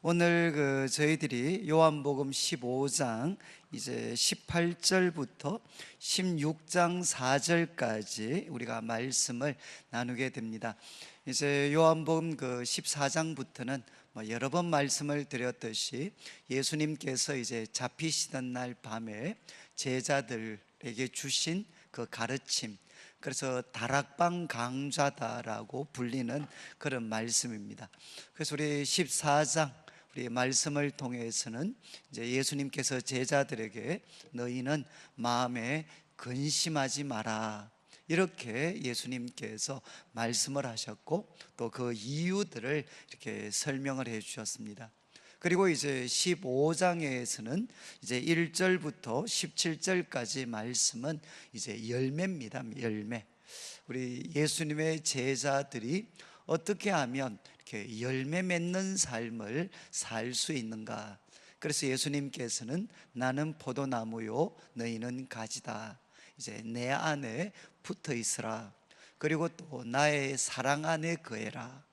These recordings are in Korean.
오늘 저희들이 요한복음 15장 이제 18절부터 16장 4절까지 우리가 말씀을 나누게 됩니다. 이제 요한복음 14장부터는 여러 번 말씀을 드렸듯이 예수님께서 이제 잡히시던 날 밤에 제자들에게 주신 그 가르침, 그래서 다락방 강좌다라고 불리는 그런 말씀입니다. 그래서 우리 14장 우리 말씀을 통해서는 이제 예수님께서 제자들에게 너희는 마음에 근심하지 마라, 이렇게 예수님께서 말씀을 하셨고 또 그 이유들을 이렇게 설명을 해 주셨습니다. 그리고 이제 15장에서는 이제 1절부터 17절까지 말씀은 이제 열매입니다. 열매. 우리 예수님의 제자들이 어떻게 하면 이렇게 열매 맺는 삶을 살 수 있는가? 그래서 예수님께서는 나는 포도나무요 너희는 가지다, 이제 내 안에 붙어 있으라. 그리고 또 나의 사랑 안에 거해라.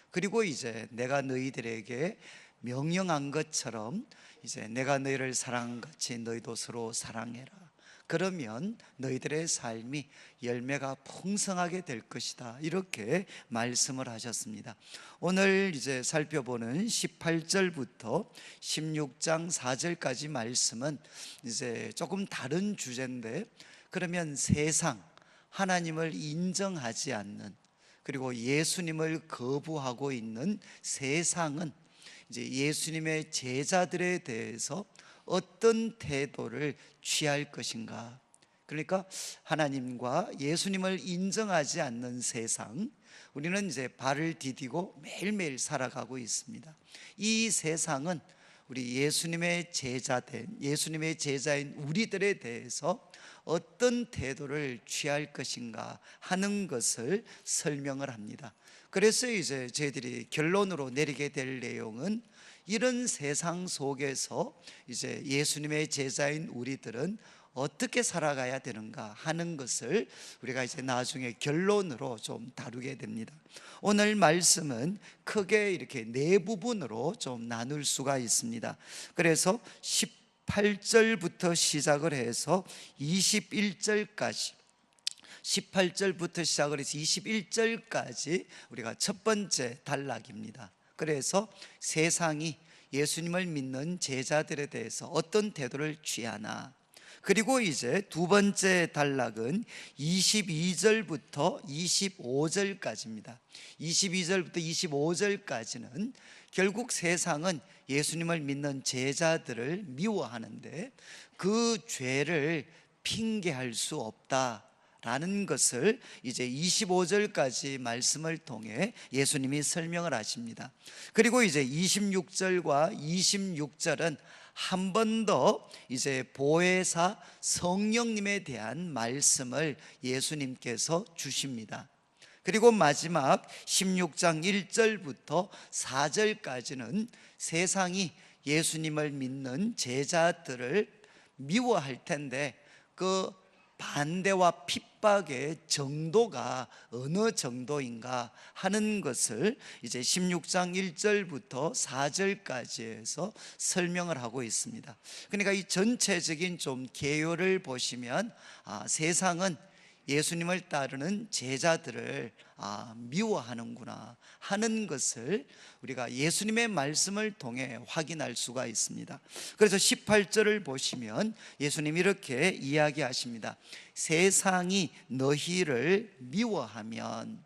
그리고 이제 내가 너희들에게 명령한 것처럼 이제 내가 너희를 사랑한 같이 너희도 서로 사랑해라. 그러면 너희들의 삶이 열매가 풍성하게 될 것이다, 이렇게 말씀을 하셨습니다. 오늘 이제 살펴보는 18절부터 16장 4절까지 말씀은 이제 조금 다른 주제인데, 그러면 세상, 하나님을 인정하지 않는, 그리고 예수님을 거부하고 있는 세상은 이제 예수님의 제자들에 대해서 어떤 태도를 취할 것인가? 그러니까 하나님과 예수님을 인정하지 않는 세상, 우리는 이제 발을 디디고 매일매일 살아가고 있습니다. 이 세상은 우리 예수님의 제자인 우리들에 대해서 어떤 태도를 취할 것인가 하는 것을 설명을 합니다. 그래서 이제 저희들이 결론으로 내리게 될 내용은, 이런 세상 속에서 이제 예수님의 제자인 우리들은 어떻게 살아가야 되는가 하는 것을 우리가 이제 나중에 결론으로 좀 다루게 됩니다. 오늘 말씀은 크게 이렇게 네 부분으로 좀 나눌 수가 있습니다. 그래서 18절부터 시작을 해서 21절까지, 18절부터 시작을 해서 21절까지 우리가 첫 번째 단락입니다. 그래서 세상이 예수님을 믿는 제자들에 대해서 어떤 태도를 취하나, 그리고 이제 두 번째 단락은 22절부터 25절까지입니다. 22절부터 25절까지는 결국 세상은 예수님을 믿는 제자들을 미워하는데 그 죄를 핑계할 수 없다 라는 것을 이제 25절까지 말씀을 통해 예수님이 설명을 하십니다. 그리고 이제 26절과 26절은 한 번 더 이제 보혜사 성령님에 대한 말씀을 예수님께서 주십니다. 그리고 마지막 16장 1절부터 4절까지는 세상이 예수님을 믿는 제자들을 미워할 텐데 그 반대와 핍박의 정도가 어느 정도인가 하는 것을 이제 16장 1절부터 4절까지 해서 설명을 하고 있습니다. 그러니까 이 전체적인 좀 개요를 보시면 세상은 예수님을 따르는 제자들을 미워하는구나 하는 것을 우리가 예수님의 말씀을 통해 확인할 수가 있습니다. 그래서 18절을 보시면 예수님이 이렇게 이야기하십니다. 세상이 너희를 미워하면,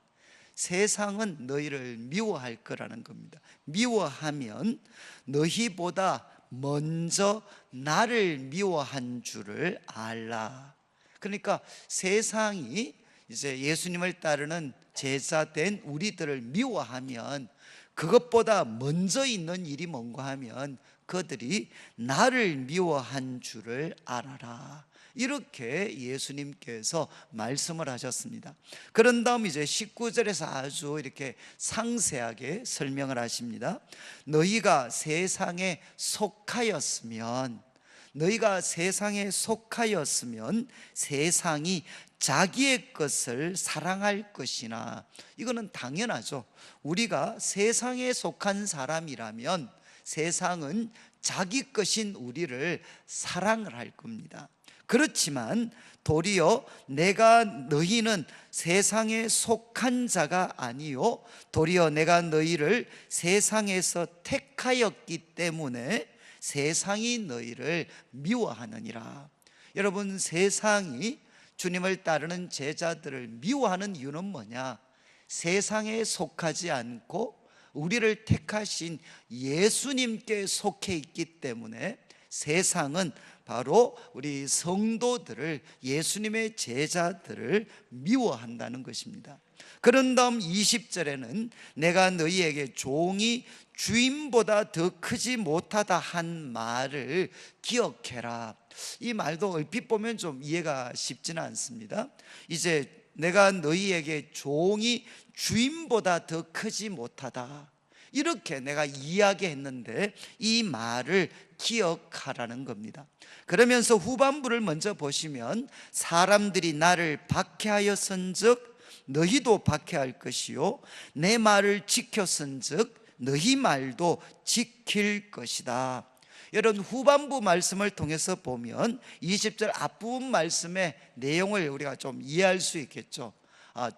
세상은 너희를 미워할 거라는 겁니다. 미워하면 너희보다 먼저 나를 미워한 줄을 알라. 그러니까 세상이 이제 예수님을 따르는 제자된 우리들을 미워하면 그것보다 먼저 있는 일이 뭔가 하면 그들이 나를 미워한 줄을 알아라, 이렇게 예수님께서 말씀을 하셨습니다. 그런 다음 이제 19절에서 아주 이렇게 상세하게 설명을 하십니다. 너희가 세상에 속하였으면, 너희가 세상에 속하였으면 세상이 자기의 것을 사랑할 것이나, 이거는 당연하죠. 우리가 세상에 속한 사람이라면 세상은 자기 것인 우리를 사랑을 할 겁니다. 그렇지만 도리어 내가 너희는 세상에 속한 자가 아니요 도리어 내가 너희를 세상에서 택하였기 때문에 세상이 너희를 미워하느니라. 여러분, 세상이 주님을 따르는 제자들을 미워하는 이유는 뭐냐? 세상에 속하지 않고 우리를 택하신 예수님께 속해 있기 때문에 세상은 바로 우리 성도들을, 예수님의 제자들을 미워한다는 것입니다. 그런 다음 20절에는 내가 너희에게 종이 주인보다 더 크지 못하다 한 말을 기억해라. 이 말도 얼핏 보면 좀 이해가 쉽지는 않습니다. 이제 내가 너희에게 종이 주인보다 더 크지 못하다, 이렇게 내가 이야기했는데 이 말을 기억하라는 겁니다. 그러면서 후반부를 먼저 보시면 사람들이 나를 박해하였은즉 너희도 박해할 것이요 내 말을 지켰은즉 너희 말도 지킬 것이다. 여러분, 후반부 말씀을 통해서 보면 20절 앞부분 말씀의 내용을 우리가 좀 이해할 수 있겠죠.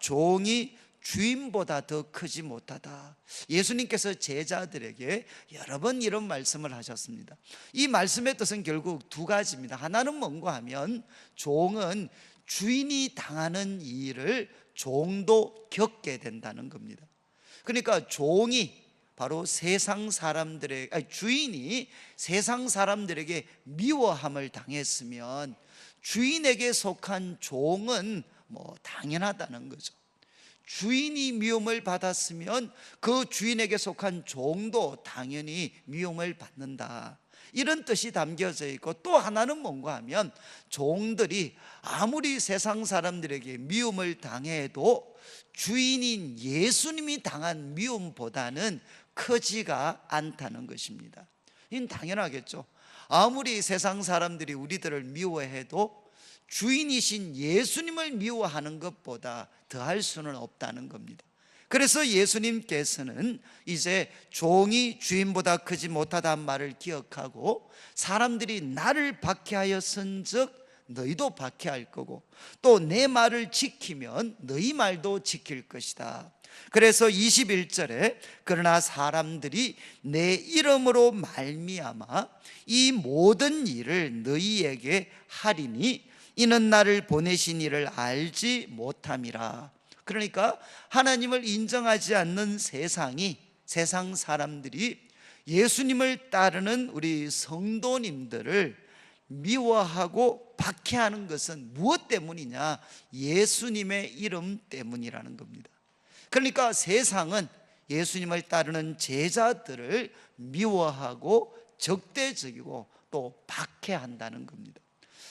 종이 주인보다 더 크지 못하다. 예수님께서 제자들에게 여러 번 이런 말씀을 하셨습니다. 이 말씀의 뜻은 결국 두 가지입니다. 하나는 뭔가 하면 종은 주인이 당하는 일을 종도 겪게 된다는 겁니다. 그러니까 종이 바로 세상 사람들의 주인이 세상 사람들에게 미워함을 당했으면 주인에게 속한 종은 당연하다는 거죠. 주인이 미움을 받았으면 그 주인에게 속한 종도 당연히 미움을 받는다, 이런 뜻이 담겨져 있고, 또 하나는 뭔가 하면 종들이 아무리 세상 사람들에게 미움을 당해도 주인인 예수님이 당한 미움보다는 크지가 않다는 것입니다. 이건 당연하겠죠. 아무리 세상 사람들이 우리들을 미워해도 주인이신 예수님을 미워하는 것보다 더할 수는 없다는 겁니다. 그래서 예수님께서는 이제 종이 주인보다 크지 못하다는 말을 기억하고, 사람들이 나를 박해하였은즉 너희도 박해할 거고 또 내 말을 지키면 너희 말도 지킬 것이다. 그래서 21절에 그러나 사람들이 내 이름으로 말미암아 이 모든 일을 너희에게 하리니 이는 나를 보내신 이를 알지 못함이라. 그러니까 하나님을 인정하지 않는 세상 사람들이 예수님을 따르는 우리 성도님들을 미워하고 박해하는 것은 무엇 때문이냐? 예수님의 이름 때문이라는 겁니다. 그러니까 세상은 예수님을 따르는 제자들을 미워하고 적대적이고 또 박해한다는 겁니다.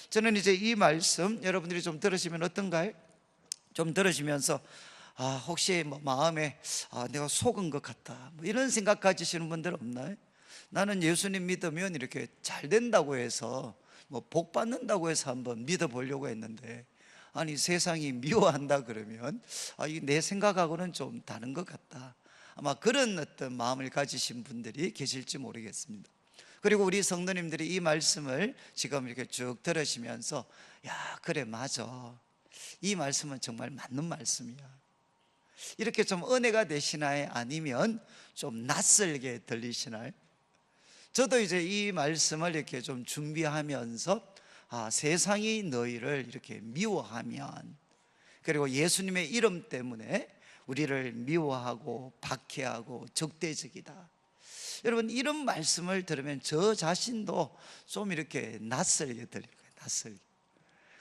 저는 이제 이 말씀 여러분들이 좀 들으시면 어떤가요? 좀 들으시면서 혹시 마음에 내가 속은 것 같다, 이런 생각 가지시는 분들 없나요? 나는 예수님 믿으면 이렇게 잘 된다고 해서 복 받는다고 해서 한번 믿어보려고 했는데 아니 세상이 미워한다 그러면 내 생각하고는 좀 다른 것 같다, 아마 그런 어떤 마음을 가지신 분들이 계실지 모르겠습니다. 그리고 우리 성도님들이 이 말씀을 지금 이렇게 쭉 들으시면서 그래 맞아, 이 말씀은 정말 맞는 말씀이야, 이렇게 좀 은혜가 되시나요? 아니면 좀 낯설게 들리시나요? 저도 이제 이 말씀을 이렇게 좀 준비하면서 세상이 너희를 이렇게 미워하면, 그리고 예수님의 이름 때문에 우리를 미워하고 박해하고 적대적이다, 여러분 이런 말씀을 들으면 저 자신도 좀 이렇게 낯설게 들릴 거예요. 낯설게.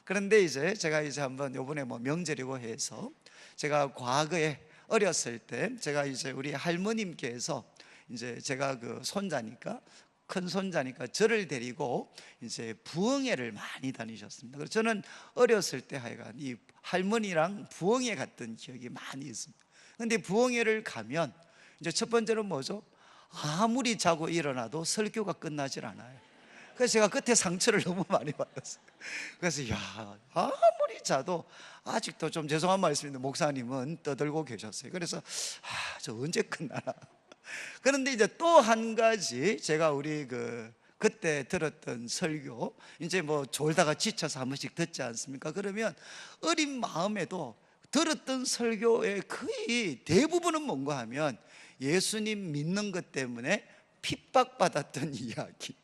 그런데 이제 제가 이제 한번 요번에 명절이고 해서 제가 과거에 어렸을 때 제가 이제 우리 할머님께서 이제 제가 그 손자니까, 큰 손자니까 저를 데리고 이제 부흥회를 많이 다니셨습니다. 그래서 저는 어렸을 때 하여간 이 할머니랑 부흥회 갔던 기억이 많이 있습니다. 그런데 부흥회를 가면 이제 첫 번째는 뭐죠? 아무리 자고 일어나도 설교가 끝나질 않아요. 그래서 제가 끝에 상처를 너무 많이 받았어요. 그래서 아무리 자도 아직도, 좀 죄송한 말씀인데 목사님은 떠들고 계셨어요. 그래서 저 언제 끝나나. 그런데 이제 또 한 가지 제가 그때 들었던 설교, 이제 뭐 졸다가 지쳐서 한 번씩 듣지 않습니까? 그러면 어린 마음에도 들었던 설교의 거의 대부분은 뭔가 하면 예수님 믿는 것 때문에 핍박받았던 이야기.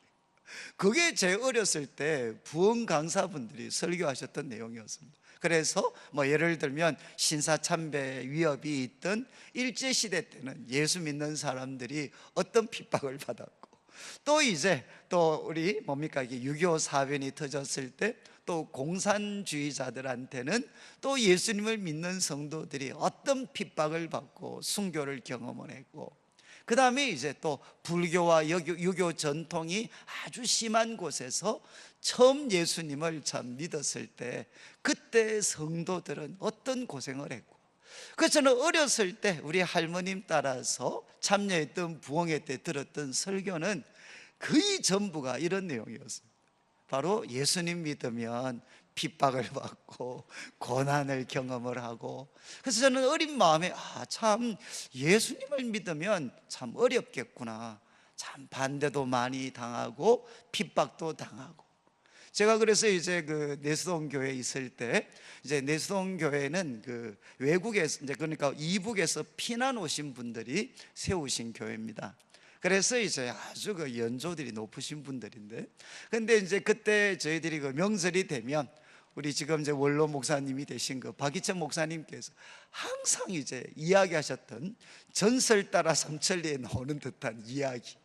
그게 제 어렸을 때 부흥 강사분들이 설교하셨던 내용이었습니다. 그래서 뭐 예를 들면 신사참배 위협이 있던 일제시대 때는 예수 믿는 사람들이 어떤 핍박을 받았고, 또 이제 또 우리 뭡니까 이게 6.25 사변이 터졌을 때 또 공산주의자들한테는 또 예수님을 믿는 성도들이 어떤 핍박을 받고 순교를 경험을 했고, 그 다음에 이제 또 불교와 유교 전통이 아주 심한 곳에서 처음 예수님을 참 믿었을 때 그때 성도들은 어떤 고생을 했고, 그래서 저는 어렸을 때 우리 할머님 따라서 참여했던 부흥회 때 들었던 설교는 거의 전부가 이런 내용이었습니다. 바로 예수님 믿으면 핍박을 받고 고난을 경험을 하고, 그래서 저는 어린 마음에 참 예수님을 믿으면 참 어렵겠구나, 참 반대도 많이 당하고 핍박도 당하고. 제가 그래서 이제 내수동 교회에 있을 때, 이제 내수동 교회는 외국에서 이제 그러니까 이북에서 피난 오신 분들이 세우신 교회입니다. 그래서 이제 아주 연조들이 높으신 분들인데, 근데 이제 그때 저희들이 명절이 되면 우리 지금 이제 원로 목사님이 되신 박희천 목사님께서 항상 이제 이야기하셨던 전설 따라 삼천리에 나오는 듯한 이야기.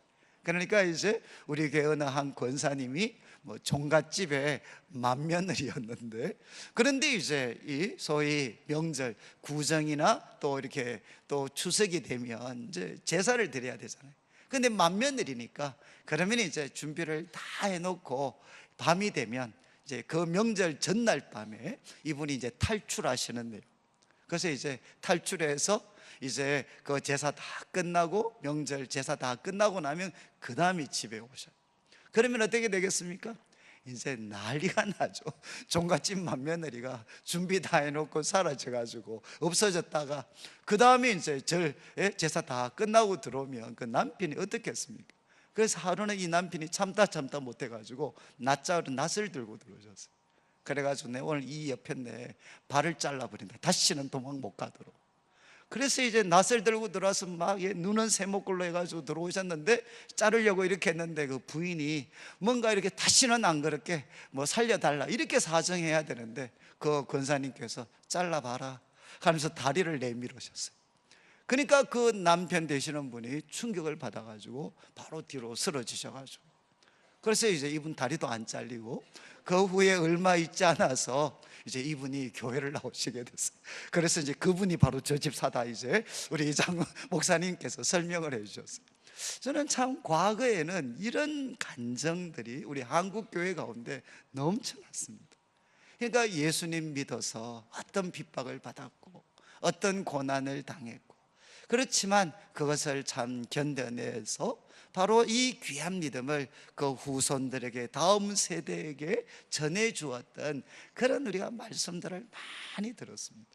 그러니까 이제 우리 교회 어느 한 권사님이 뭐 종갓집의 맏며느리였는데, 그런데 이제 이 소위 명절 구정이나 또 이렇게 또 추석이 되면 이제 제사를 드려야 되잖아요. 근데 맏며느리니까 그러면 이제 준비를 다 해놓고 밤이 되면 이제 그 명절 전날 밤에 이분이 이제 탈출하시는데요. 그래서 이제 탈출해서 이제 그 제사 다 끝나고, 명절 제사 다 끝나고 나면 그 다음에 집에 오셔요. 그러면 어떻게 되겠습니까? 이제 난리가 나죠. 종갓집 맏며느리가 준비 다 해놓고 사라져가지고 없어졌다가 그 다음에 이제 제사 다 끝나고 들어오면 그 남편이 어떻겠습니까? 그래서 하루는 이 남편이 참다 못해가지고 낮자로 낫을 들고 들어오셨어요. 그래가지고 내 오늘 이 옆에 내 발을 잘라버린다, 다시는 도망 못 가도록. 그래서 이제 낫을 들고 들어와서 막 눈은 세목걸로 해가지고 들어오셨는데, 자르려고 이렇게 했는데 그 부인이 뭔가 이렇게 다시는 안 그렇게 뭐 살려달라 이렇게 사정해야 되는데, 그 권사님께서 잘라봐라 하면서 다리를 내밀으셨어요. 그러니까 그 남편 되시는 분이 충격을 받아가지고 바로 뒤로 쓰러지셔가지고, 그래서 이제 이분 다리도 안 잘리고 그 후에 얼마 있지 않아서 이제 이분이 교회를 나오시게 됐어요. 그래서 이제 그분이 바로 저 집 사다 이제 우리 이장 목사님께서 설명을 해주셨어요. 저는 참 과거에는 이런 간정들이 우리 한국 교회 가운데 넘쳐났습니다. 그러니까 예수님 믿어서 어떤 핍박을 받았고 어떤 고난을 당했고, 그렇지만 그것을 참 견뎌내서 바로 이 귀한 믿음을 그 후손들에게, 다음 세대에게 전해주었던 그런 우리가 말씀들을 많이 들었습니다.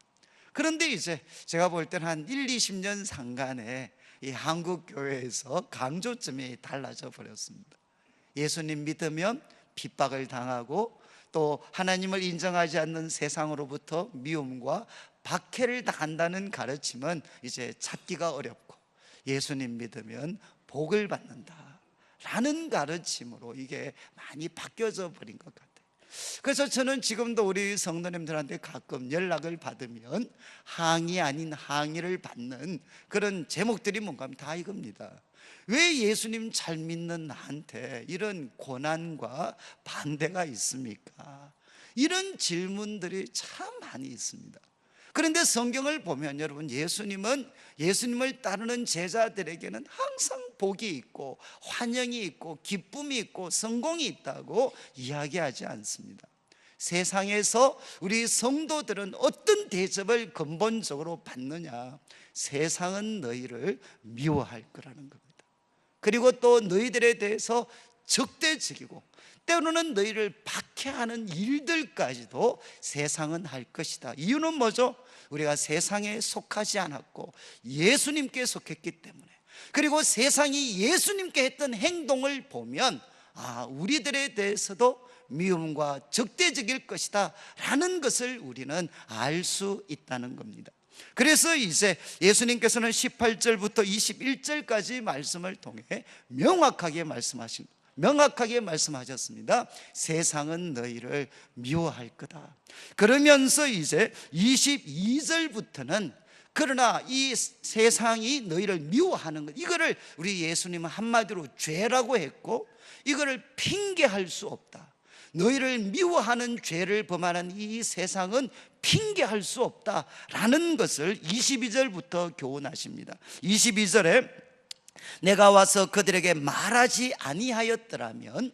그런데 이제 제가 볼 때는 한 1, 20년 상간에 이 한국 교회에서 강조점이 달라져 버렸습니다. 예수님 믿으면 핍박을 당하고 또 하나님을 인정하지 않는 세상으로부터 미움과 박해를 당한다는 가르침은 이제 찾기가 어렵고, 예수님 믿으면 복을 받는다 라는 가르침으로 이게 많이 바뀌어져 버린 것 같아요. 그래서 저는 지금도 우리 성도님들한테 가끔 연락을 받으면 항의 아닌 항의를 받는 그런 제목들이 뭔가 하면 다 이겁니다. 왜 예수님 잘 믿는 나한테 이런 고난과 반대가 있습니까? 이런 질문들이 참 많이 있습니다. 그런데 성경을 보면 여러분, 예수님을 따르는 제자들에게는 항상 복이 있고 환영이 있고 기쁨이 있고 성공이 있다고 이야기하지 않습니다. 세상에서 우리 성도들은 어떤 대접을 근본적으로 받느냐? 세상은 너희를 미워할 거라는 겁니다. 그리고 또 너희들에 대해서 적대적이고 때로는 너희를 박해하는 일들까지도 세상은 할 것이다. 이유는 뭐죠? 우리가 세상에 속하지 않았고 예수님께 속했기 때문에, 그리고 세상이 예수님께 했던 행동을 보면 우리들에 대해서도 미움과 적대적일 것이다 라는 것을 우리는 알 수 있다는 겁니다. 그래서 이제 예수님께서는 18절부터 21절까지 말씀을 통해 명확하게 말씀하셨습니다. 세상은 너희를 미워할 거다. 그러면서 이제 22절부터는 그러나 이 세상이 너희를 미워하는 것, 이거를 우리 예수님은 한마디로 죄라고 했고, 이거를 핑계할 수 없다. 너희를 미워하는 죄를 범하는 이 세상은 핑계할 수 없다라는 것을 22절부터 교훈하십니다. 22절에 내가 와서 그들에게 말하지 아니하였더라면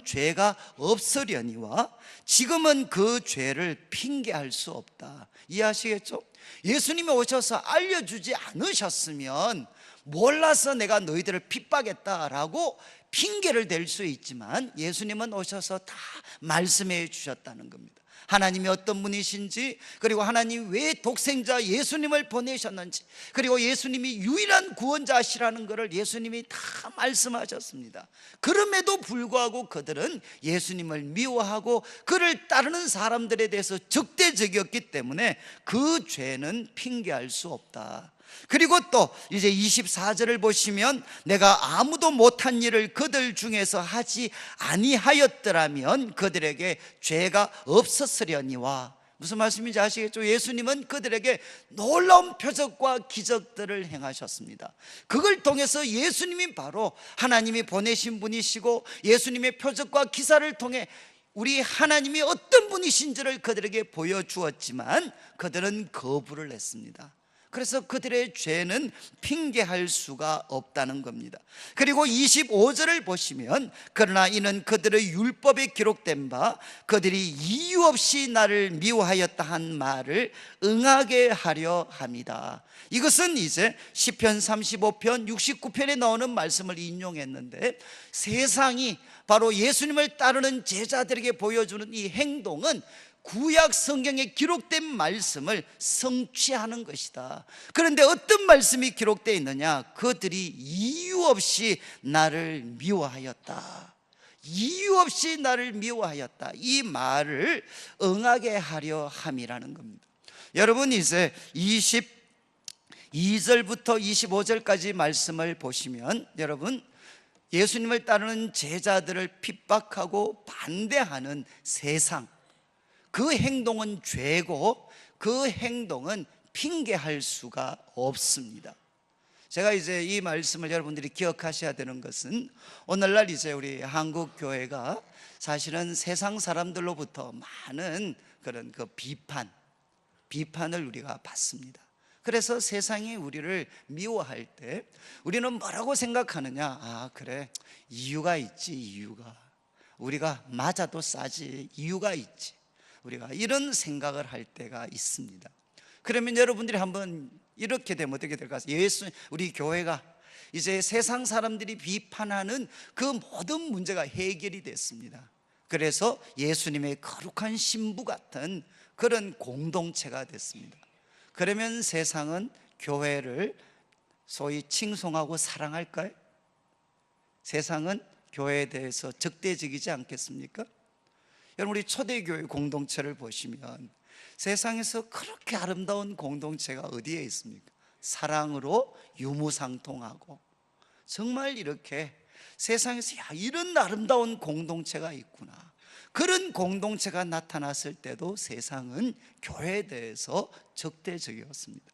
죄가 없으려니와 지금은 그 죄를 핑계할 수 없다. 이해하시겠죠? 예수님이 오셔서 알려주지 않으셨으면 몰라서 내가 너희들을 핍박했다라고 핑계를 댈 수 있지만, 예수님은 오셔서 다 말씀해 주셨다는 겁니다. 하나님이 어떤 분이신지, 그리고 하나님 왜 독생자 예수님을 보내셨는지, 그리고 예수님이 유일한 구원자시라는 것을 예수님이 다 말씀하셨습니다. 그럼에도 불구하고 그들은 예수님을 미워하고 그를 따르는 사람들에 대해서 적대적이었기 때문에 그 죄는 핑계할 수 없다. 그리고 또 이제 24절을 보시면 내가 아무도 못한 일을 그들 중에서 하지 아니하였더라면 그들에게 죄가 없었으려니와. 무슨 말씀인지 아시겠죠? 예수님은 그들에게 놀라운 표적과 기적들을 행하셨습니다. 그걸 통해서 예수님이 바로 하나님이 보내신 분이시고, 예수님의 표적과 기사를 통해 우리 하나님이 어떤 분이신지를 그들에게 보여주었지만 그들은 거부를 했습니다. 그래서 그들의 죄는 핑계할 수가 없다는 겁니다. 그리고 25절을 보시면 그러나 이는 그들의 율법에 기록된 바 그들이 이유 없이 나를 미워하였다 한 말을 응하게 하려 합니다. 이것은 이제 시편 35편 69편에 나오는 말씀을 인용했는데, 세상이 바로 예수님을 따르는 제자들에게 보여주는 이 행동은 구약 성경에 기록된 말씀을 성취하는 것이다. 그런데 어떤 말씀이 기록되어 있느냐? 그들이 이유 없이 나를 미워하였다. 이유 없이 나를 미워하였다. 이 말을 응하게 하려 함이라는 겁니다. 여러분, 이제 22절부터 25절까지 말씀을 보시면, 여러분, 예수님을 따르는 제자들을 핍박하고 반대하는 세상, 그 행동은 죄고 그 행동은 핑계할 수가 없습니다. 제가 이제 이 말씀을 여러분들이 기억하셔야 되는 것은, 오늘날 이제 우리 한국 교회가 사실은 세상 사람들로부터 많은 그런 그 비판을 우리가 받습니다. 그래서 세상이 우리를 미워할 때 우리는 뭐라고 생각하느냐? 그래, 이유가 있지. 이유가 우리가 맞아도 싸지. 이유가 있지. 우리가 이런 생각을 할 때가 있습니다. 그러면 여러분들이 한번 이렇게 되면 어떻게 될까? 우리 교회가 이제 세상 사람들이 비판하는 그 모든 문제가 해결이 됐습니다. 그래서 예수님의 거룩한 신부 같은 그런 공동체가 됐습니다. 그러면 세상은 교회를 소위 칭송하고 사랑할까요? 세상은 교회에 대해서 적대적이지 않겠습니까? 여러분, 우리 초대교회 공동체를 보시면 세상에서 그렇게 아름다운 공동체가 어디에 있습니까? 사랑으로 유무상통하고, 정말 이렇게 세상에서 이런 아름다운 공동체가 있구나, 그런 공동체가 나타났을 때도 세상은 교회에 대해서 적대적이었습니다.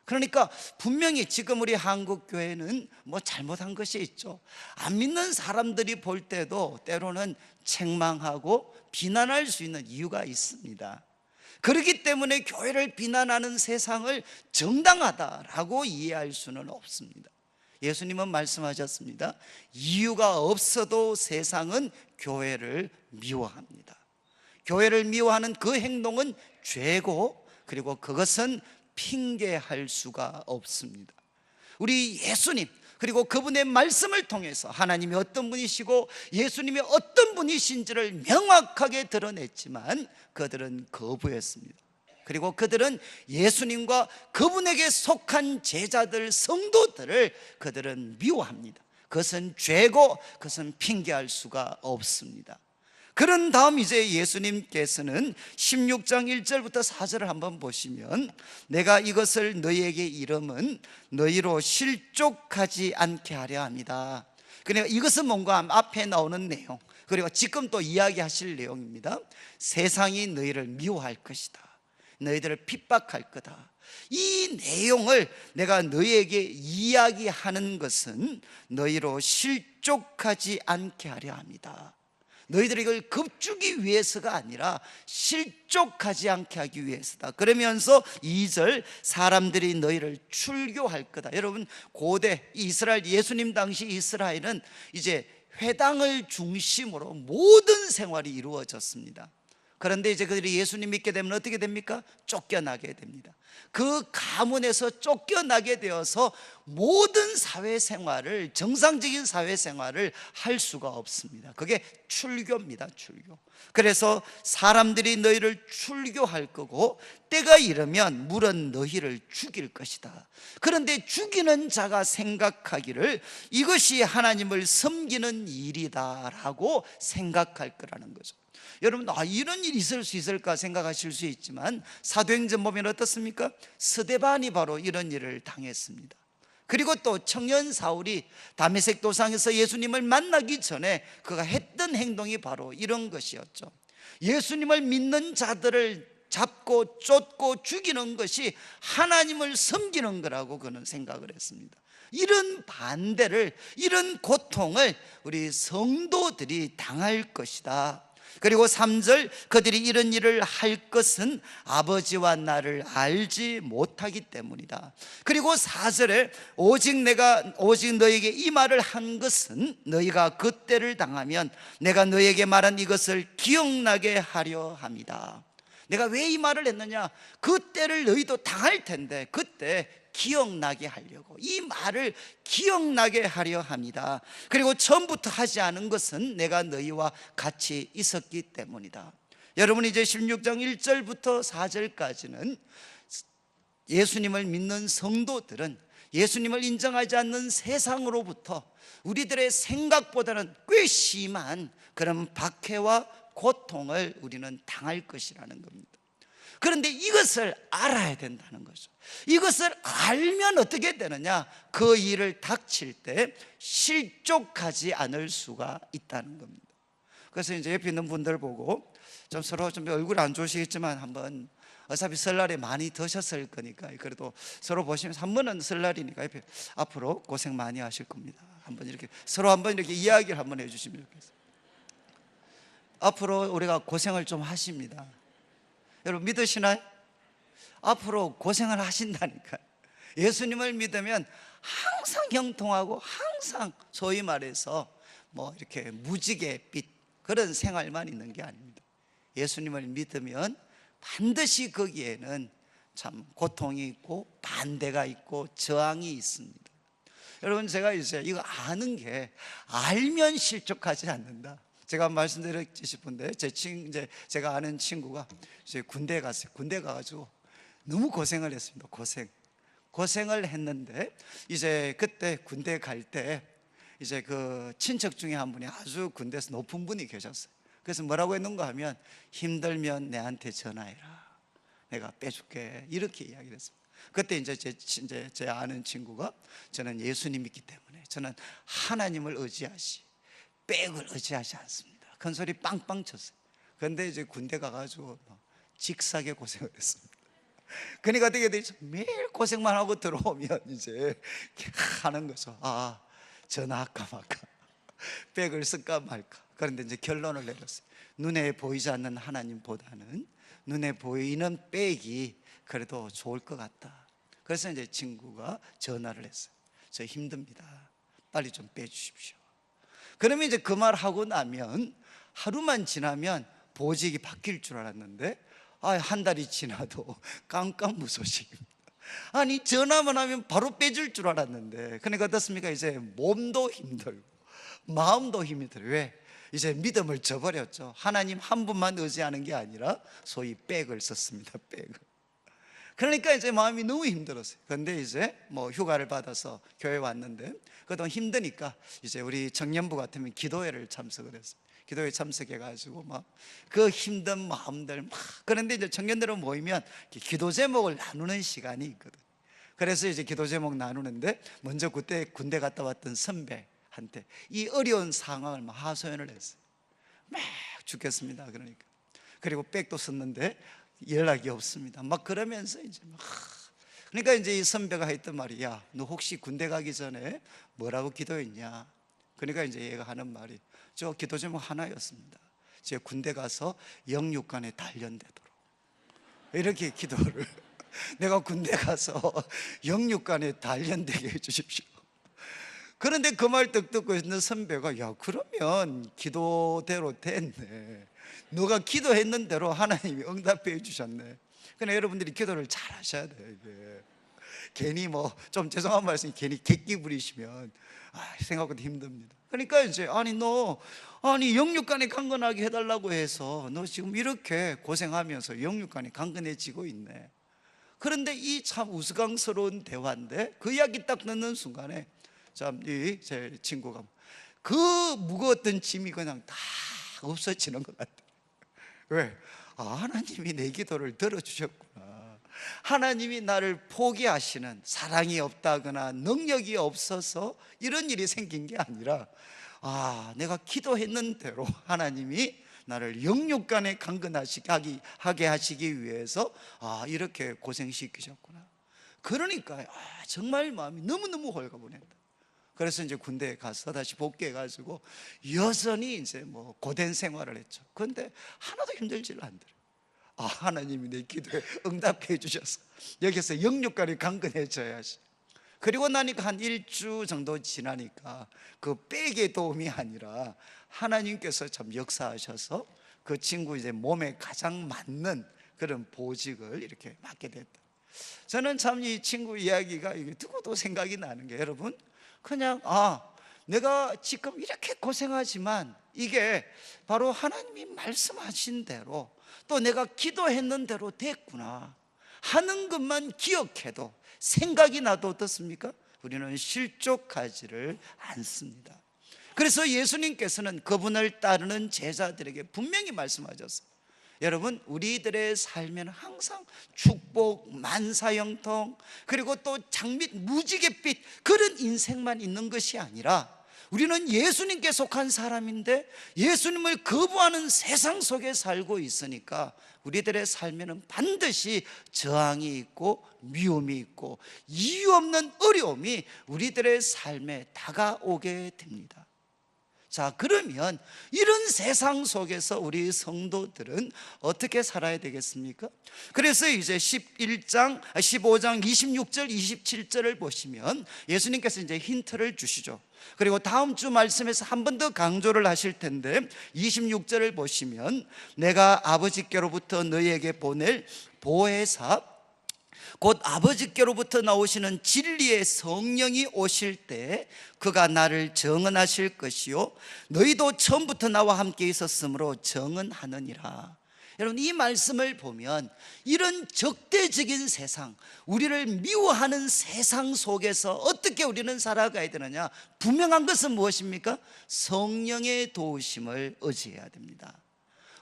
그러니까 분명히 지금 우리 한국 교회는 뭐 잘못한 것이 있죠. 안 믿는 사람들이 볼 때도 때로는 책망하고 비난할 수 있는 이유가 있습니다. 그렇기 때문에 교회를 비난하는 세상을 정당하다라고 이해할 수는 없습니다. 예수님은 말씀하셨습니다. 이유가 없어도 세상은 교회를 미워합니다. 교회를 미워하는 그 행동은 죄고, 그리고 그것은 핑계할 수가 없습니다. 우리 예수님, 그리고 그분의 말씀을 통해서 하나님이 어떤 분이시고 예수님이 어떤 분이신지를 명확하게 드러냈지만 그들은 거부했습니다. 그리고 그들은 예수님과 그분에게 속한 제자들, 성도들을 그들은 미워합니다. 그것은 죄고 그것은 핑계할 수가 없습니다. 그런 다음 이제 예수님께서는 16장 1절부터 4절을 한번 보시면, 내가 이것을 너희에게 이름은 너희로 실족하지 않게 하려 합니다. 그러니까 이것은 뭔가 앞에 나오는 내용, 그리고 지금 또 이야기하실 내용입니다. 세상이 너희를 미워할 것이다, 너희들을 핍박할 거다. 이 내용을 내가 너희에게 이야기하는 것은 너희로 실족하지 않게 하려 합니다. 너희들이 이걸 겁주기 위해서가 아니라 실족하지 않게 하기 위해서다. 그러면서 2절, 사람들이 너희를 출교할 거다. 여러분, 고대 이스라엘, 예수님 당시 이스라엘은 이제 회당을 중심으로 모든 생활이 이루어졌습니다. 그런데 이제 그들이 예수님 믿게 되면 어떻게 됩니까? 쫓겨나게 됩니다. 그 가문에서 쫓겨나게 되어서 모든 사회생활을, 정상적인 사회생활을 할 수가 없습니다. 그게 출교입니다. 출교. 그래서 사람들이 너희를 출교할 거고 때가 이르면 물은 너희를 죽일 것이다. 그런데 죽이는 자가 생각하기를 이것이 하나님을 섬기는 일이다라고 생각할 거라는 거죠. 여러분, 이런 일이 있을 수 있을까 생각하실 수 있지만 사도행전 보면 어떻습니까? 스데반이 바로 이런 일을 당했습니다. 그리고 또 청년 사울이 다메섹 도상에서 예수님을 만나기 전에 그가 했던 행동이 바로 이런 것이었죠. 예수님을 믿는 자들을 잡고 쫓고 죽이는 것이 하나님을 섬기는 거라고 그는 생각을 했습니다. 이런 반대를, 이런 고통을 우리 성도들이 당할 것이다. 그리고 3절, 그들이 이런 일을 할 것은 아버지와 나를 알지 못하기 때문이다. 그리고 4절에 오직 너에게 이 말을 한 것은 너희가 그때를 당하면 내가 너에게 말한 이것을 기억나게 하려 합니다. 내가 왜 이 말을 했느냐? 그때를 너희도 당할 텐데 그때 기억나게 하려고, 이 말을 기억나게 하려 합니다. 그리고 처음부터 하지 않은 것은 내가 너희와 같이 있었기 때문이다. 여러분, 이제 16장 1절부터 4절까지는 예수님을 믿는 성도들은 예수님을 인정하지 않는 세상으로부터 우리들의 생각보다는 꽤 심한 그런 박해와 고통을 우리는 당할 것이라는 겁니다. 그런데 이것을 알아야 된다는 거죠. 이것을 알면 어떻게 되느냐? 그 일을 닥칠 때 실족하지 않을 수가 있다는 겁니다. 그래서 이제 옆에 있는 분들 보고 좀 서로 좀 얼굴 안 좋으시겠지만 한번, 어차피 설날에 많이 드셨을 거니까 그래도 서로 보시면서 한 번은 설날이니까 옆에 앞으로 고생 많이 하실 겁니다. 한번 이렇게 서로 한번 이렇게 이야기를 한번 해주시면 좋겠어요. 앞으로 우리가 고생을 좀 하십니다. 여러분, 믿으시나요? 앞으로 고생을 하신다니까요. 예수님을 믿으면 항상 형통하고 항상 소위 말해서 뭐 이렇게 무지갯빛 그런 생활만 있는 게 아닙니다. 예수님을 믿으면 반드시 거기에는 참 고통이 있고 반대가 있고 저항이 있습니다. 여러분, 제가 이제 이거 아는 게, 알면 실족하지 않는다. 제가 말씀드렸지 싶은데 제가 아는 친구가 이제 군대에 갔어요. 군대 가가지고 너무 고생을 했습니다. 고생을 했는데 이제 그때 군대 갈 때 이제 그 친척 중에 한 분이 아주 군대에서 높은 분이 계셨어요. 그래서 뭐라고 했는가 하면, 힘들면 내한테 전화해라, 내가 빼줄게, 이렇게 이야기를 했습니다. 그때 이제 제 아는 친구가, 저는 예수님 믿기 때문에 저는 하나님을 의지하시, 백을 의지하지 않습니다. 큰 소리 빵빵 쳤어요. 그런데 이제 군대 가가지고 직사게 고생을 했습니다. 그러니까 어떻게 되죠? 매일 고생만 하고 들어오면 이제 하는 거죠. 전화할까 말까, 백을 쓸까 말까. 그런데 이제 결론을 내렸어요. 눈에 보이지 않는 하나님보다는 눈에 보이는 백이 그래도 좋을 것 같다. 그래서 이제 친구가 전화를 했어요. 저 힘듭니다, 빨리 좀 빼주십시오. 그러면 이제 그 말 하고 나면 하루만 지나면 보직이 바뀔 줄 알았는데 한 달이 지나도 깜깜무소식입니다. 아니, 전화만 하면 바로 빼줄 줄 알았는데, 그러니까 어떻습니까? 이제 몸도 힘들고 마음도 힘이 들어요. 왜? 이제 믿음을 저버렸죠. 하나님 한 분만 의지하는 게 아니라 소위 백을 썼습니다. 백을. 그러니까 이제 마음이 너무 힘들었어요. 근데 이제 뭐 휴가를 받아서 교회 왔는데 그동안 힘드니까 이제 우리 청년부 같으면 기도회를 참석을 했어요. 기도회 참석해가지고 막 그 힘든 마음들 막, 그런데 이제 청년들은 모이면 기도 제목을 나누는 시간이 있거든. 그래서 이제 기도 제목 나누는데 먼저 그때 군대 갔다 왔던 선배한테 이 어려운 상황을 막 하소연을 했어요. 막 죽겠습니다 그러니까. 그리고 백도 썼는데 연락이 없습니다. 막 그러면서 이제 막, 그러니까 이제 이 선배가 했던 말이, 야, 너 혹시 군대 가기 전에 뭐라고 기도했냐? 그러니까 이제 얘가 하는 말이, 저 기도 제목 하나였습니다. 제 군대 가서 영육간에 단련되도록. 이렇게 기도를 내가 군대 가서 영육간에 단련되게 해주십시오. 그런데 그 말 떡 듣고 있는 선배가, 야, 그러면 기도대로 됐네. 너가 기도했는 대로 하나님이 응답해 주셨네. 그러니까 여러분들이 기도를 잘 하셔야 돼요. 이게 괜히 뭐 좀 죄송한 말씀이 괜히 객기 부리시면 생각보다 힘듭니다. 그러니까 이제 아니 영육간에 강건하게 해달라고 해서 너 지금 이렇게 고생하면서 영육간에 강건해지고 있네. 그런데 이 참 우스꽝스러운 대화인데 그 이야기 딱 듣는 순간에 참 이 제 친구가 그 무거웠던 짐이 그냥 다 없어지는 것 같아요. 왜? 하나님이 내 기도를 들어주셨구나. 하나님이 나를 포기하시는, 사랑이 없다거나 능력이 없어서 이런 일이 생긴 게 아니라 내가 기도했는 대로 하나님이 나를 영육간에 강건하게 하시기 위해서 이렇게 고생시키셨구나. 그러니까 정말 마음이 너무너무 홀가분했다. 그래서 이제 군대에 가서 다시 복귀해가지고 여전히 이제 뭐 고된 생활을 했죠. 그런데 하나도 힘들지를 않더래요. 하나님이 내 기도에 응답해 주셔서 여기서 영육간이 강건해져야지. 그리고 나니까 한 일주 정도 지나니까 그 백의 도움이 아니라 하나님께서 참 역사하셔서 그 친구 이제 몸에 가장 맞는 그런 보직을 이렇게 맡게 됐다. 저는 참 이 친구 이야기가 듣고도 생각이 나는 게, 여러분 그냥 내가 지금 이렇게 고생하지만 이게 바로 하나님이 말씀하신 대로 또 내가 기도했는 대로 됐구나 하는 것만 기억해도, 생각이 나도 어떻습니까? 우리는 실족하지를 않습니다. 그래서 예수님께서는 그분을 따르는 제자들에게 분명히 말씀하셨어요. 여러분, 우리들의 삶에는 항상 축복, 만사형통, 그리고 또 장밋 무지갯빛 그런 인생만 있는 것이 아니라 우리는 예수님께 속한 사람인데 예수님을 거부하는 세상 속에 살고 있으니까 우리들의 삶에는 반드시 저항이 있고 미움이 있고 이유 없는 어려움이 우리들의 삶에 다가오게 됩니다. 자, 그러면 이런 세상 속에서 우리 성도들은 어떻게 살아야 되겠습니까? 그래서 이제 15장 26절 27절을 보시면 예수님께서 이제 힌트를 주시죠. 그리고 다음 주 말씀에서 한 번 더 강조를 하실 텐데 26절을 보시면, 내가 아버지께로부터 너희에게 보낼 보혜사 곧 아버지께로부터 나오시는 진리의 성령이 오실 때 그가 나를 정언하실 것이요 너희도 처음부터 나와 함께 있었으므로 정언하느니라. 여러분, 이 말씀을 보면 이런 적대적인 세상, 우리를 미워하는 세상 속에서 어떻게 우리는 살아가야 되느냐? 분명한 것은 무엇입니까? 성령의 도우심을 의지해야 됩니다.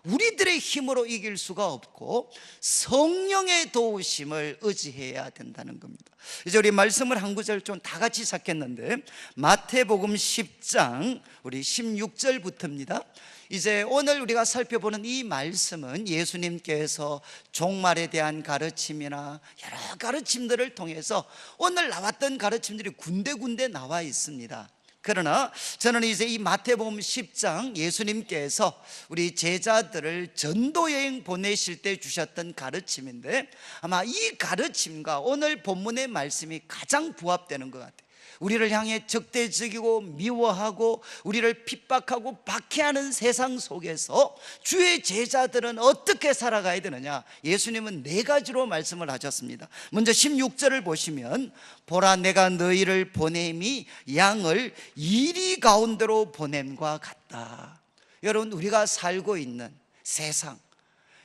우리들의 힘으로 이길 수가 없고 성령의 도우심을 의지해야 된다는 겁니다. 이제 우리 말씀을 한 구절 좀 다 같이 찾겠는데, 마태복음 10장 우리 16절부터입니다. 이제 오늘 우리가 살펴보는 이 말씀은 예수님께서 종말에 대한 가르침이나 여러 가르침들을 통해서 오늘 나왔던 가르침들이 군데군데 나와 있습니다. 그러나 저는 이제 이 마태복음 10장 예수님께서 우리 제자들을 전도여행 보내실 때 주셨던 가르침인데, 아마 이 가르침과 오늘 본문의 말씀이 가장 부합되는 것 같아요. 우리를 향해 적대적이고 미워하고 우리를 핍박하고 박해하는 세상 속에서 주의 제자들은 어떻게 살아가야 되느냐? 예수님은 네 가지로 말씀을 하셨습니다. 먼저 16절을 보시면, 보라 내가 너희를 보냄이 양을 이리 가운데로 보냄과 같다. 여러분, 우리가 살고 있는 세상,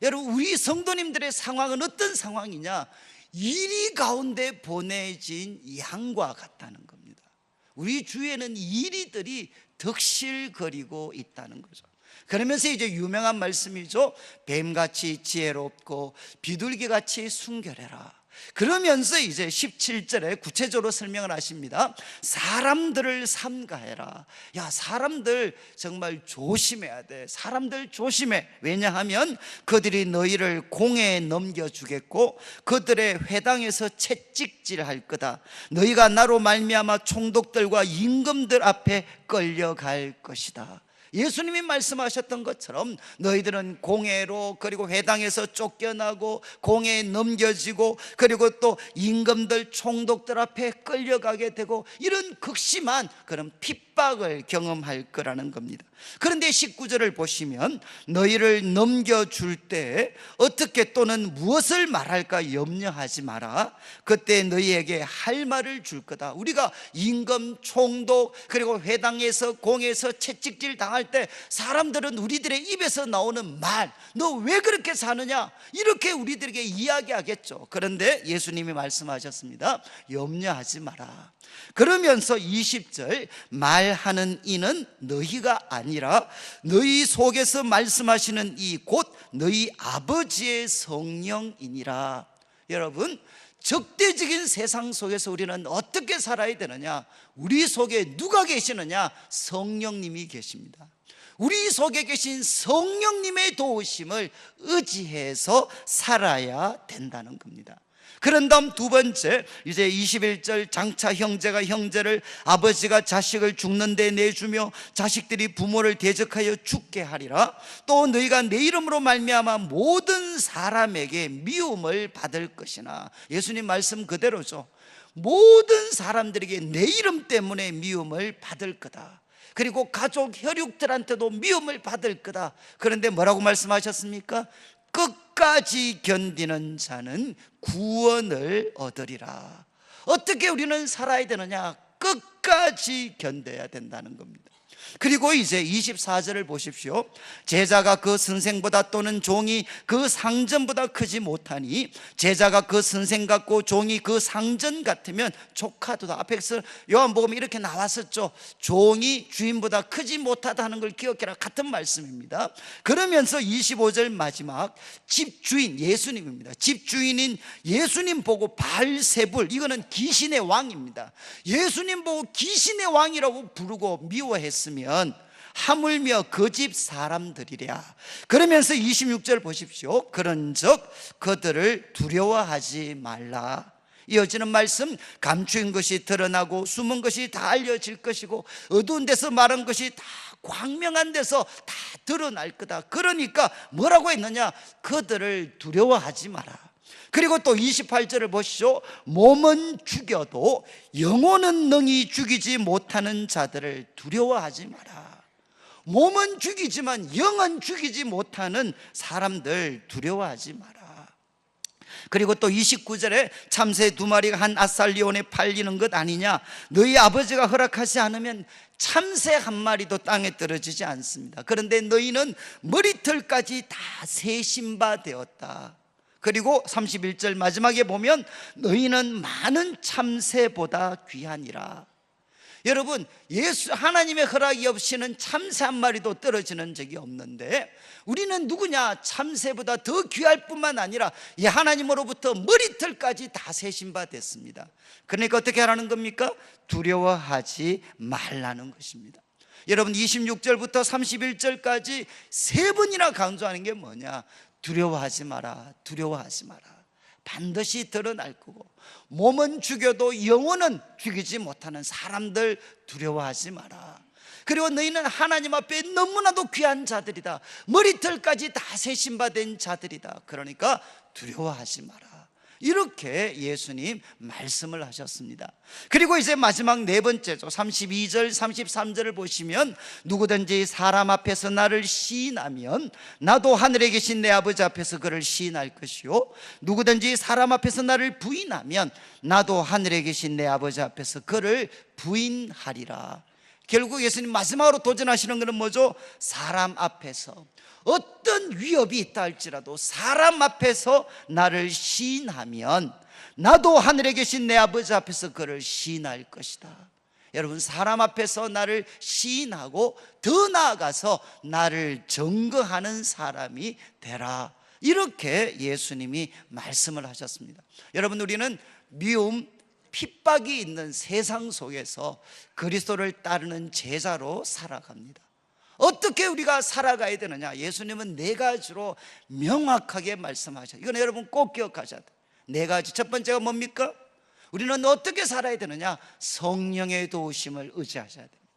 여러분 우리 성도님들의 상황은 어떤 상황이냐? 이리 가운데 보내진 양과 같다는 겁니다. 우리 주위에는 이리들이 덕실거리고 있다는 거죠. 그러면서 이제 유명한 말씀이죠. 뱀같이 지혜롭고 비둘기같이 순결해라. 그러면서 이제 17절에 구체적으로 설명을 하십니다. 사람들을 삼가해라. 야, 사람들 정말 조심해야 돼. 사람들 조심해. 왜냐하면 그들이 너희를 공회에 넘겨주겠고 그들의 회당에서 채찍질할 거다. 너희가 나로 말미암아 총독들과 임금들 앞에 끌려갈 것이다. 예수님이 말씀하셨던 것처럼 너희들은 공회로, 그리고 회당에서 쫓겨나고 공회에 넘겨지고, 그리고 또 임금들 총독들 앞에 끌려가게 되고, 이런 극심한 그런 핍박을 경험할 거라는 겁니다. 그런데 19절을 보시면 너희를 넘겨줄 때 어떻게 또는 무엇을 말할까 염려하지 마라. 그때 너희에게 할 말을 줄 거다. 우리가 임금, 총독, 그리고 회당에서 공에서 채찍질 당할 때 사람들은 우리들의 입에서 나오는 말, 너 왜 그렇게 사느냐, 이렇게 우리들에게 이야기하겠죠. 그런데 예수님이 말씀하셨습니다. 염려하지 마라. 그러면서 20절, 말하는 이는 너희가 아니라 너희 속에서 말씀하시는 이 곧 너희 아버지의 성령이니라. 여러분, 적대적인 세상 속에서 우리는 어떻게 살아야 되느냐? 우리 속에 누가 계시느냐? 성령님이 계십니다. 우리 속에 계신 성령님의 도우심을 의지해서 살아야 된다는 겁니다. 그런 다음 두 번째, 이제 21절, 장차 형제가 형제를, 아버지가 자식을 죽는 데 내주며 자식들이 부모를 대적하여 죽게 하리라. 또 너희가 내 이름으로 말미암아 모든 사람에게 미움을 받을 것이나. 예수님 말씀 그대로죠. 모든 사람들에게 내 이름 때문에 미움을 받을 거다. 그리고 가족 혈육들한테도 미움을 받을 거다. 그런데 뭐라고 말씀하셨습니까? 끝까지 견디는 자는 구원을 얻으리라. 어떻게 우리는 살아야 되느냐? 끝까지 견뎌야 된다는 겁니다. 그리고 이제 24절을 보십시오. 제자가 그 선생보다 또는 종이 그 상전보다 크지 못하니, 제자가 그 선생 같고 종이 그 상전 같으면 조카도다. 앞에서 요한복음에 이렇게 나왔었죠. 종이 주인보다 크지 못하다는 걸 기억해라. 같은 말씀입니다. 그러면서 25절 마지막, 집주인 예수님입니다. 집주인인 예수님 보고 발세불, 이거는 귀신의 왕입니다. 예수님 보고 귀신의 왕이라고 부르고 미워했으면 하물며 그 집 사람들이랴. 그러면서 26절 보십시오. 그런즉 그들을 두려워하지 말라. 이어지는 말씀, 감추인 것이 드러나고 숨은 것이 다 알려질 것이고 어두운 데서 말한 것이 다 광명한 데서 다 드러날 거다. 그러니까 뭐라고 했느냐? 그들을 두려워하지 마라. 그리고 또 28절을 보시죠. 몸은 죽여도 영혼은 능히 죽이지 못하는 자들을 두려워하지 마라. 몸은 죽이지만 영은 죽이지 못하는 사람들 두려워하지 마라. 그리고 또 29절에 참새 두 마리가 한 아살리온에 팔리는 것 아니냐? 너희 아버지가 허락하지 않으면 참새 한 마리도 땅에 떨어지지 않습니다. 그런데 너희는 머리털까지 다 세신 바 되었다. 그리고 31절 마지막에 보면 너희는 많은 참새보다 귀하니라. 여러분, 하나님의 허락이 없이는 참새 한 마리도 떨어지는 적이 없는데 우리는 누구냐? 참새보다 더 귀할 뿐만 아니라 이 하나님으로부터 머리털까지 다 세신 바 됐습니다. 그러니까 어떻게 하라는 겁니까? 두려워하지 말라는 것입니다. 여러분, 26절부터 31절까지 세 번이나 강조하는 게 뭐냐? 두려워하지 마라, 두려워하지 마라. 반드시 드러날 거고 몸은 죽여도 영혼은 죽이지 못하는 사람들 두려워하지 마라. 그리고 너희는 하나님 앞에 너무나도 귀한 자들이다. 머리털까지 다 세신받은 자들이다. 그러니까 두려워하지 마라. 이렇게 예수님 말씀을 하셨습니다. 그리고 이제 마지막 네 번째죠. 32절 33절을 보시면 누구든지 사람 앞에서 나를 시인하면 나도 하늘에 계신 내 아버지 앞에서 그를 시인할 것이요 누구든지 사람 앞에서 나를 부인하면 나도 하늘에 계신 내 아버지 앞에서 그를 부인하리라. 결국 예수님 마지막으로 도전하시는 것은 뭐죠? 사람 앞에서 어떤 위협이 있다 할지라도 사람 앞에서 나를 시인하면 나도 하늘에 계신 내 아버지 앞에서 그를 시인할 것이다. 여러분, 사람 앞에서 나를 시인하고 더 나아가서 나를 증거하는 사람이 되라, 이렇게 예수님이 말씀을 하셨습니다. 여러분, 우리는 미움, 핍박이 있는 세상 속에서 그리스도를 따르는 제자로 살아갑니다. 어떻게 우리가 살아가야 되느냐? 예수님은 네 가지로 명확하게 말씀하셔요. 이건 여러분 꼭 기억하셔야 돼요. 네 가지. 첫 번째가 뭡니까? 우리는 어떻게 살아야 되느냐? 성령의 도우심을 의지하셔야 됩니다.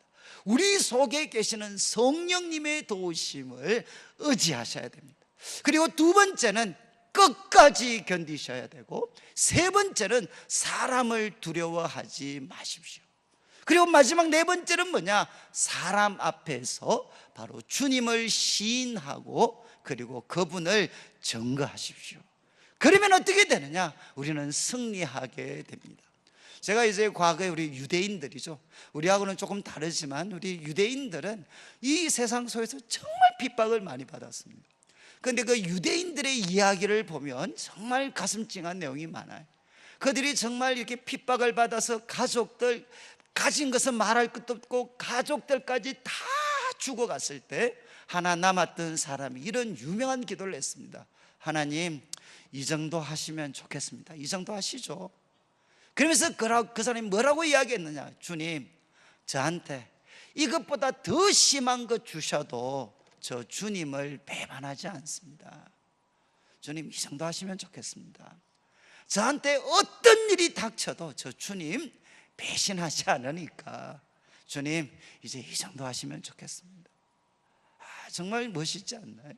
우리 속에 계시는 성령님의 도우심을 의지하셔야 됩니다. 그리고 두 번째는 끝까지 견디셔야 되고, 세 번째는 사람을 두려워하지 마십시오. 그리고 마지막 네 번째는 뭐냐? 사람 앞에서 바로 주님을 시인하고 그리고 그분을 증거하십시오. 그러면 어떻게 되느냐? 우리는 승리하게 됩니다. 제가 이제 과거에 우리 유대인들이죠, 우리하고는 조금 다르지만 우리 유대인들은 이 세상 속에서 정말 핍박을 많이 받았습니다. 그런데 그 유대인들의 이야기를 보면 정말 가슴 찡한 내용이 많아요. 그들이 정말 이렇게 핍박을 받아서 가족들, 가진 것은 말할 것도 없고 가족들까지 다 죽어갔을 때 하나 남았던 사람이 이런 유명한 기도를 했습니다. 하나님, 이 정도 하시면 좋겠습니다. 이 정도 하시죠. 그러면서 그 사람이 뭐라고 이야기했느냐? 주님, 저한테 이것보다 더 심한 것 주셔도 저 주님을 배반하지 않습니다. 주님, 이 정도 하시면 좋겠습니다. 저한테 어떤 일이 닥쳐도 저 주님 배신하지 않으니까 주님, 이제 이 정도 하시면 좋겠습니다. 정말 멋있지 않나요?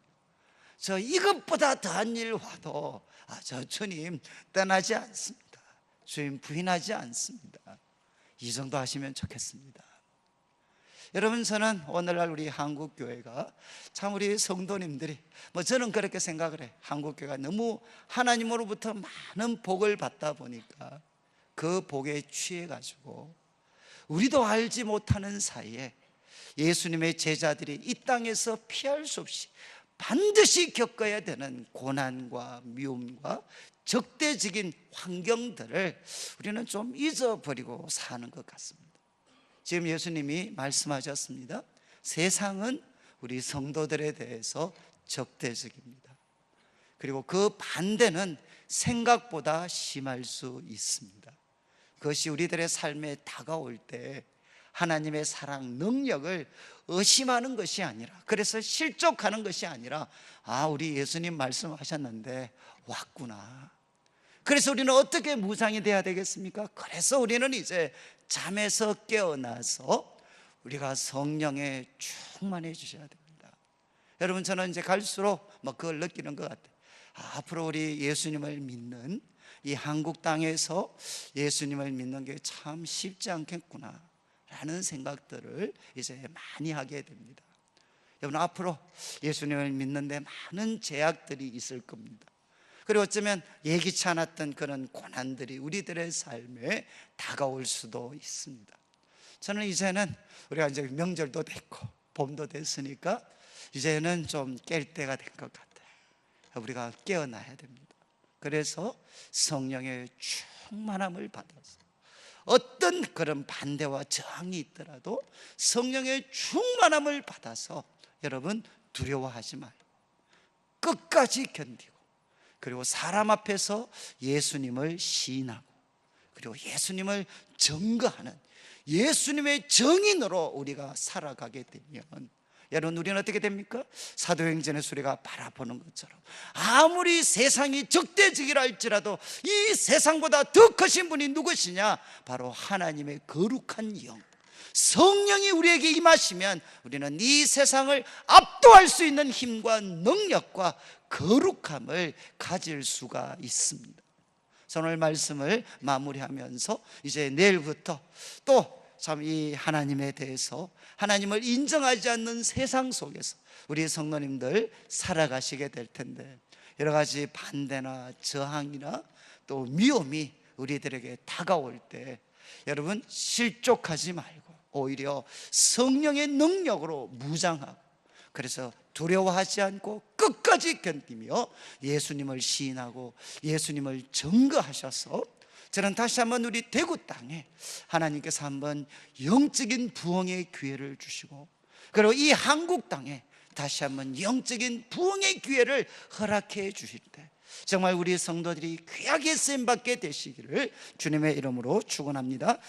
저 이것보다 더한 일 와도 저 주님 떠나지 않습니다. 주님 부인하지 않습니다. 이 정도 하시면 좋겠습니다. 여러분, 저는 오늘날 우리 한국교회가 참 우리 성도님들이, 저는 그렇게 생각을 해요. 한국교회가 너무 하나님으로부터 많은 복을 받다 보니까 그 복에 취해가지고 우리도 알지 못하는 사이에 예수님의 제자들이 이 땅에서 피할 수 없이 반드시 겪어야 되는 고난과 미움과 적대적인 환경들을 우리는 좀 잊어버리고 사는 것 같습니다. 지금 예수님이 말씀하셨습니다. 세상은 우리 성도들에 대해서 적대적입니다. 그리고 그 반대는 생각보다 심할 수 있습니다. 그것이 우리들의 삶에 다가올 때 하나님의 사랑, 능력을 의심하는 것이 아니라, 그래서 실족하는 것이 아니라, 우리 예수님 말씀하셨는데 왔구나. 그래서 우리는 어떻게 무장이 돼야 되겠습니까? 그래서 우리는 이제 잠에서 깨어나서 우리가 성령에 충만해 주셔야 됩니다. 여러분, 저는 이제 갈수록 그걸 느끼는 것 같아요. 앞으로 우리 예수님을 믿는 이 한국 땅에서 예수님을 믿는 게 참 쉽지 않겠구나 라는 생각들을 이제 많이 하게 됩니다. 여러분, 앞으로 예수님을 믿는데 많은 제약들이 있을 겁니다. 그리고 어쩌면 예기치 않았던 그런 고난들이 우리들의 삶에 다가올 수도 있습니다. 저는 이제는 우리가 이제 명절도 됐고 봄도 됐으니까 이제는 좀 깰 때가 된 것 같아요. 우리가 깨어나야 됩니다. 그래서 성령의 충만함을 받아서 어떤 그런 반대와 저항이 있더라도 성령의 충만함을 받아서 여러분 두려워하지 말고 끝까지 견디고, 그리고 사람 앞에서 예수님을 시인하고 그리고 예수님을 증거하는 예수님의 증인으로 우리가 살아가게 되면 여러분, 우리는 어떻게 됩니까? 사도행전에서 우리가 바라보는 것처럼 아무리 세상이 적대적이라 할지라도 이 세상보다 더 크신 분이 누구시냐? 바로 하나님의 거룩한 영, 성령이 우리에게 임하시면 우리는 이 세상을 압도할 수 있는 힘과 능력과 거룩함을 가질 수가 있습니다. 오늘 말씀을 마무리하면서 이제 내일부터 또 참 이 하나님에 대해서, 하나님을 인정하지 않는 세상 속에서 우리 성도님들 살아가시게 될 텐데, 여러 가지 반대나 저항이나 또 미움이 우리들에게 다가올 때 여러분 실족하지 말고 오히려 성령의 능력으로 무장하고 그래서 두려워하지 않고 끝까지 견디며 예수님을 시인하고 예수님을 증거하셔서 저는 다시 한번 우리 대구 땅에 하나님께서 한번 영적인 부흥의 기회를 주시고, 그리고 이 한국 땅에 다시 한번 영적인 부흥의 기회를 허락해 주실 때 정말 우리 성도들이 귀하게 쓰임받게 되시기를 주님의 이름으로 축원합니다.